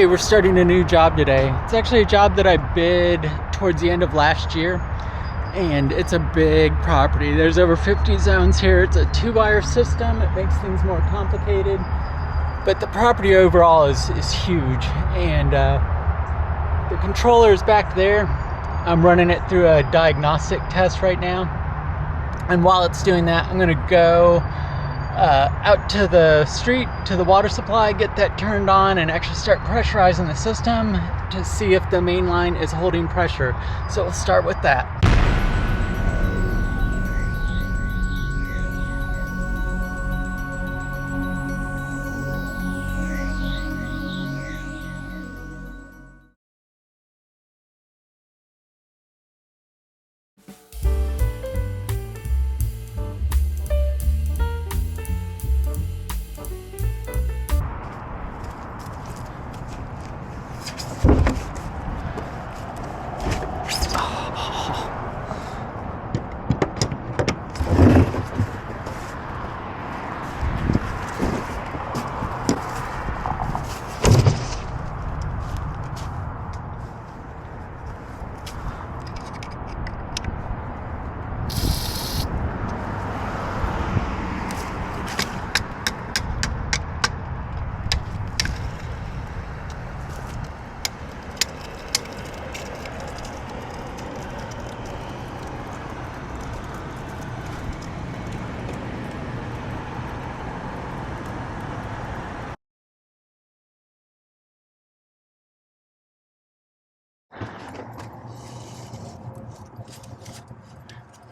we're starting a new job today. It's actually a job that I bid towards the end of last year, and it's a big property. There's over 50 zones here. It's a 2-wire system. It makes things more complicated, but the property overall is huge. And the controller is back there. I'm running it through a diagnostic test right now, and while it's doing that, I'm gonna go out to the street, to the water supply, get that turned on, and actually start pressurizing the system to see if the main line is holding pressure. So we'll start with that.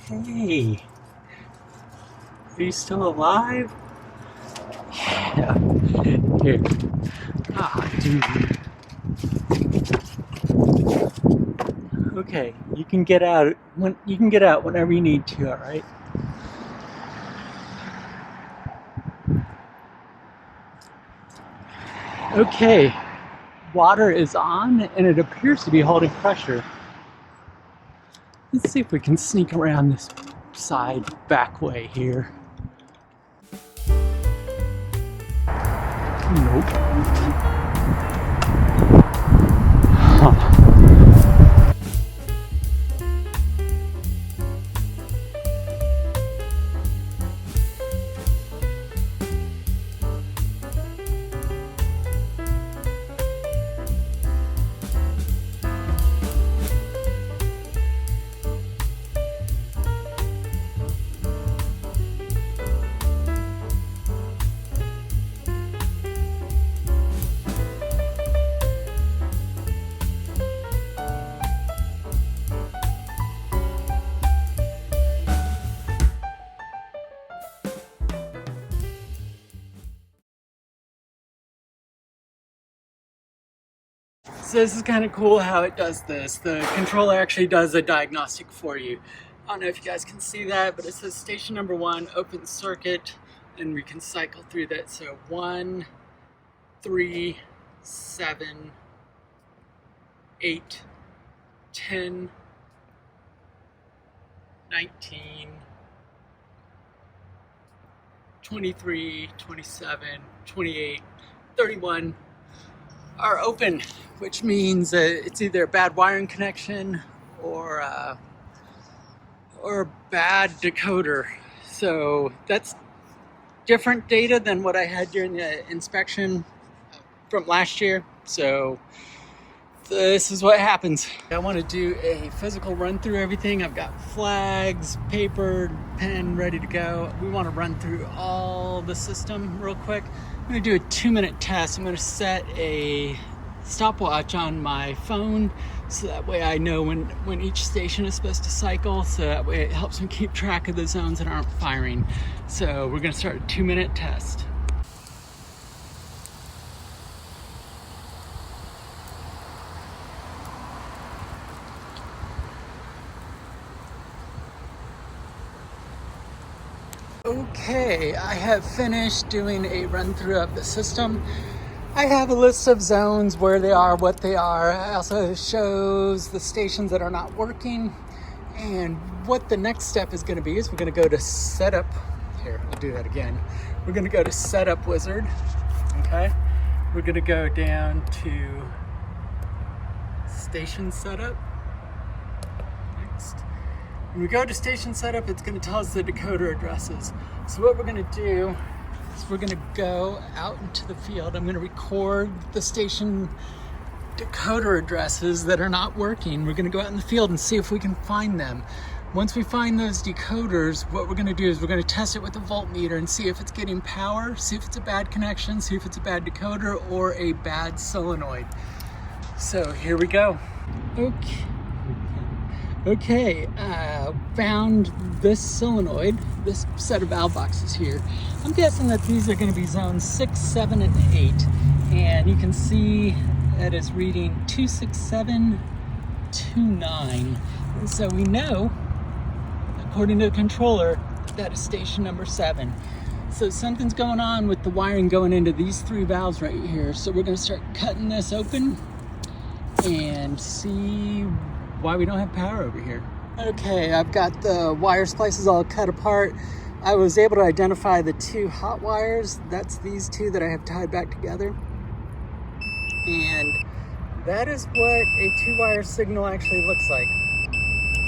Hey, are you still alive? Yeah. Here. Ah, dude. Okay, you can get out whenever you need to, all right? Okay, water is on and it appears to be holding pressure. Let's see if we can sneak around this side back way here. Nope. Huh. So this is kind of cool how it does this. The controller actually does a diagnostic for you. I don't know if you guys can see that, but it says station number 1, open circuit, and we can cycle through that. So 1, 3, 7, 8, 10, 19, 23, 27, 28, 31 are open, which means it's either a bad wiring connection or a bad decoder. So that's different data than what I had during the inspection from last year. So this is what happens. I want to do a physical run through everything. I've got flags, paper, pen ready to go. We want to run through all the system real quick. I'm going to do a 2-minute test. I'm going to set a stopwatch on my phone so that way I know when each station is supposed to cycle, so that way it helps me keep track of the zones that aren't firing. So we're going to start a 2-minute test. Okay, I have finished doing a run through of the system. I have a list of zones, where they are, what they are. It also shows the stations that are not working. And what the next step is going to be is we're going to go to setup. Here, I'll do that again. We're going to go to setup wizard. Okay. we're gonna go down to station setup next. When we go to station setup, it's gonna tell us the decoder addresses. So what we're gonna do is we're gonna go out into the field. I'm gonna record the station decoder addresses that are not working. We're gonna go out in the field and see if we can find them. Once we find those decoders, what we're gonna do is we're gonna test it with a voltmeter and see if it's getting power, see if it's a bad connection, see if it's a bad decoder or a bad solenoid. So here we go. Okay, found this solenoid, this set of valve boxes here. I'm guessing that these are gonna be zones 6, 7, and 8. And you can see that it's reading 26729. And so we know, according to the controller, that is station number 7. So something's going on with the wiring going into these 3 valves right here. So we're gonna start cutting this open and see why we don't have power over here. Okay, I've got the wire splices all cut apart. I was able to identify the 2 hot wires. That's these 2 that I have tied back together. And that is what a 2-wire signal actually looks like.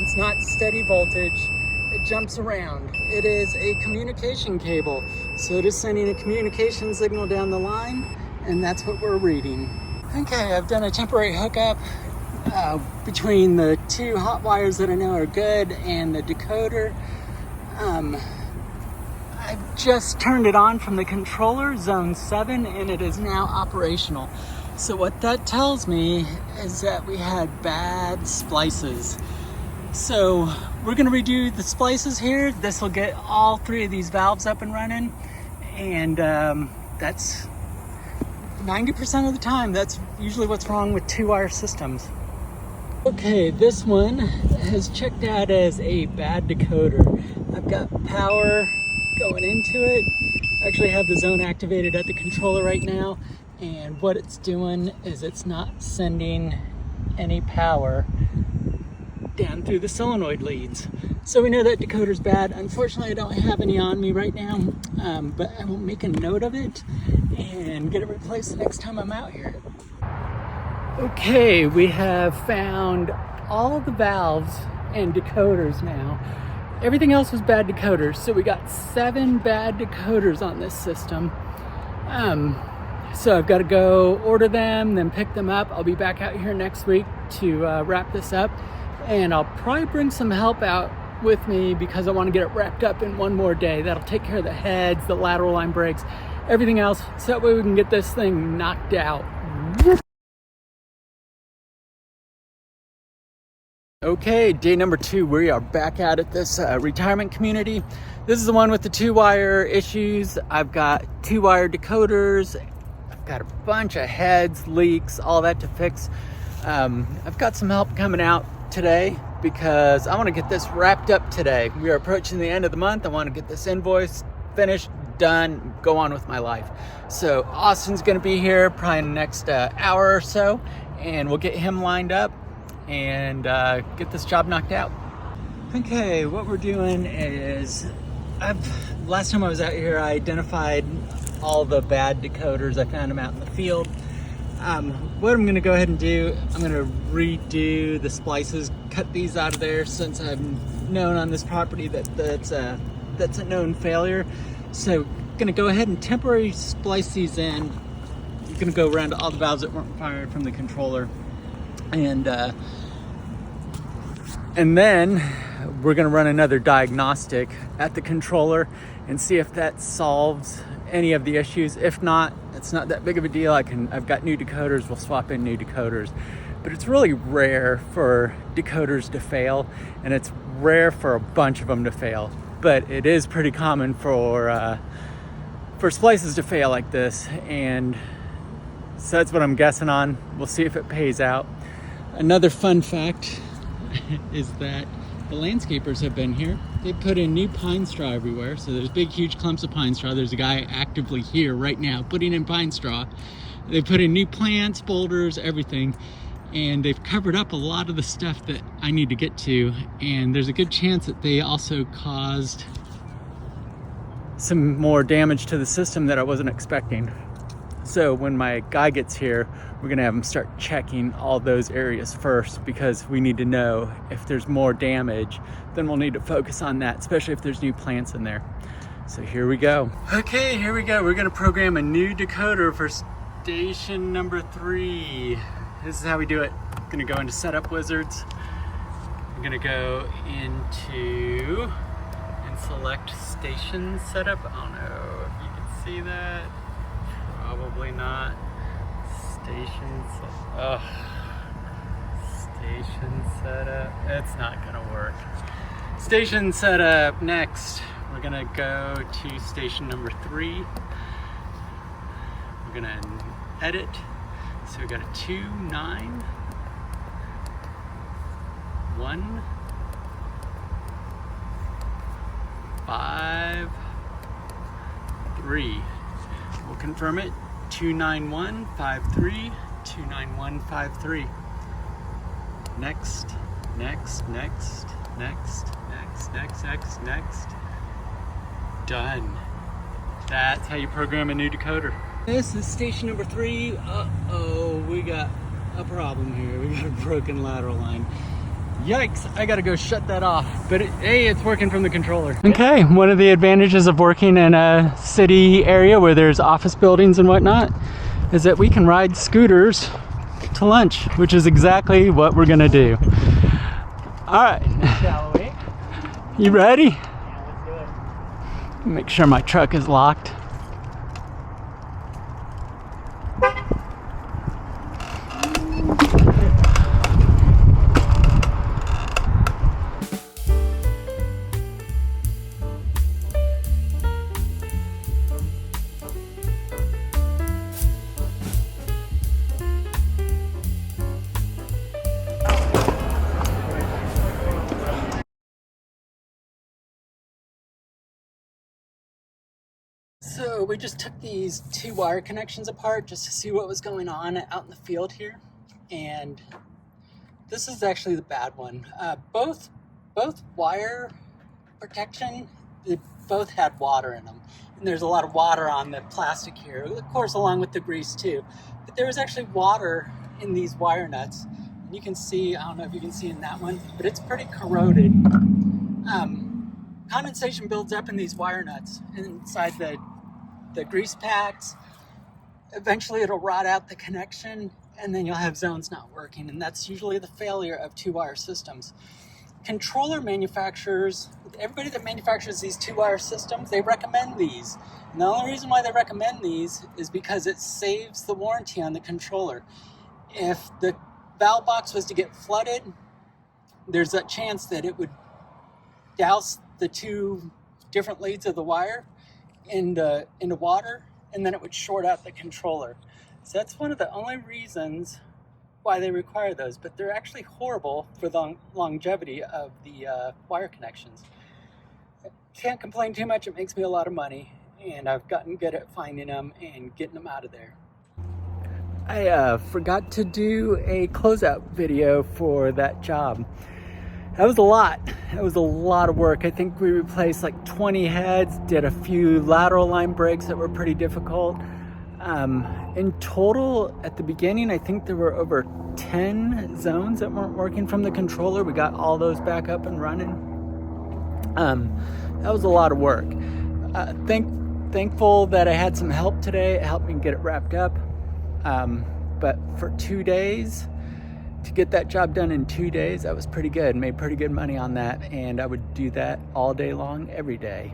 It's not steady voltage, it jumps around. It is a communication cable. So it is sending a communication signal down the line, and that's what we're reading. Okay, I've done a temporary hookup between the 2 hot wires that I know are good and the decoder. I've just turned it on from the controller, zone 7, and it is now operational. So what that tells me is that we had bad splices. So we're gonna redo the splices here. This will get all 3 of these valves up and running. And that's 90% of the time, that's usually what's wrong with 2-wire systems. Okay, this one has checked out as a bad decoder. I've got power going into it. I actually have the zone activated at the controller right now. And what it's doing is it's not sending any power down through the solenoid leads. So we know that decoder's bad. Unfortunately, I don't have any on me right now, but I will make a note of it and get it replaced the next time I'm out here. Okay, we have found all of the valves and decoders now. Everything else was bad decoders, so we got 7 bad decoders on this system. So I've got to go order them, then pick them up. I'll be back out here next week to wrap this up, and I'll probably bring some help out with me because I want to get it wrapped up in one more day. That'll take care of the heads, the lateral line brakes, everything else, so that way we can get this thing knocked out. Okay, day number 2, we are back out at this retirement community. This is the one with the 2-wire issues. I've got 2-wire decoders. I've got a bunch of heads, leaks, all that to fix. I've got some help coming out today because I want to get this wrapped up today. We are approaching the end of the month. I want to get this invoice finished, done, go on with my life. So Austin's going to be here probably in the next hour or so, and we'll get him lined up and get this job knocked out. Okay, what we're doing is, last time I was out here, I identified all the bad decoders. I found them out in the field. What I'm gonna go ahead and do, I'm gonna redo the splices, cut these out of there since I've known on this property that that's a known failure. So gonna go ahead and temporarily splice these in. I'm gonna go around to all the valves that weren't fired from the controller. And then we're gonna run another diagnostic at the controller and see if that solves any of the issues. If not, it's not that big of a deal. I've got new decoders, we'll swap in new decoders. But it's really rare for decoders to fail, and it's rare for a bunch of them to fail. But it is pretty common for splices to fail like this, and so that's what I'm guessing on. We'll see if it pays out. Another fun fact is that the landscapers have been here. They put in new pine straw everywhere. So there's big, huge clumps of pine straw. There's a guy actively here right now putting in pine straw. They put in new plants, boulders, everything. And they've covered up a lot of the stuff that I need to get to. And there's a good chance that they also caused some more damage to the system that I wasn't expecting. So when my guy gets here, we're gonna have him start checking all those areas first, because we need to know if there's more damage, then we'll need to focus on that, especially if there's new plants in there. So here we go. Okay, here we go. We're gonna program a new decoder for station number 3. This is how we do it. I'm gonna go into Setup Wizards. I'm gonna go into and select Station Setup. I don't know if you can see that. Probably not. Station Setup. It's not gonna work. Station Setup. Next, we're gonna go to station number 3. We're gonna edit. So we got a 2, 9, 1, 5, 3. We'll confirm it. 29153, 29153. Next, next, next, next, next, next, next, next. Done. That's how you program a new decoder. This is station number 3. Uh-oh, we got a problem here. We got a broken lateral line. Yikes, I gotta go shut that off. But hey, it's working from the controller. Okay, one of the advantages of working in a city area where there's office buildings and whatnot is that we can ride scooters to lunch, which is exactly what we're gonna do. All right. Shall we? You ready? Yeah, let's do it. Make sure my truck is locked. So we just took these 2 wire connections apart just to see what was going on out in the field here, and this is actually the bad one. Both wire protection, they both had water in them, and there's a lot of water on the plastic here, of course along with the grease too, but there was actually water in these wire nuts, and you can see, I don't know if you can see in that one, but it's pretty corroded. Condensation builds up in these wire nuts inside the grease packs. Eventually it'll rot out the connection, and then you'll have zones not working, and that's usually the failure of 2-wire systems. Controller manufacturers, everybody that manufactures these 2-wire systems, they recommend these. And the only reason why they recommend these is because it saves the warranty on the controller. If the valve box was to get flooded, there's a chance that it would douse the 2 different leads of the wire into water, and then it would short out the controller. So that's one of the only reasons why they require those, but they're actually horrible for the longevity of the wire connections. Can't complain too much, it makes me a lot of money, and I've gotten good at finding them and getting them out of there. I forgot to do a closeout video for that job. That was a lot. That was a lot of work. I think we replaced like 20 heads, did a few lateral line breaks that were pretty difficult. In total, at the beginning, I think there were over 10 zones that weren't working from the controller. We got all those back up and running. That was a lot of work. Thankful that I had some help today. It helped me get it wrapped up. But for 2 days, to get that job done in 2 days, that was pretty good. Made pretty good money on that, and I would do that all day long, every day.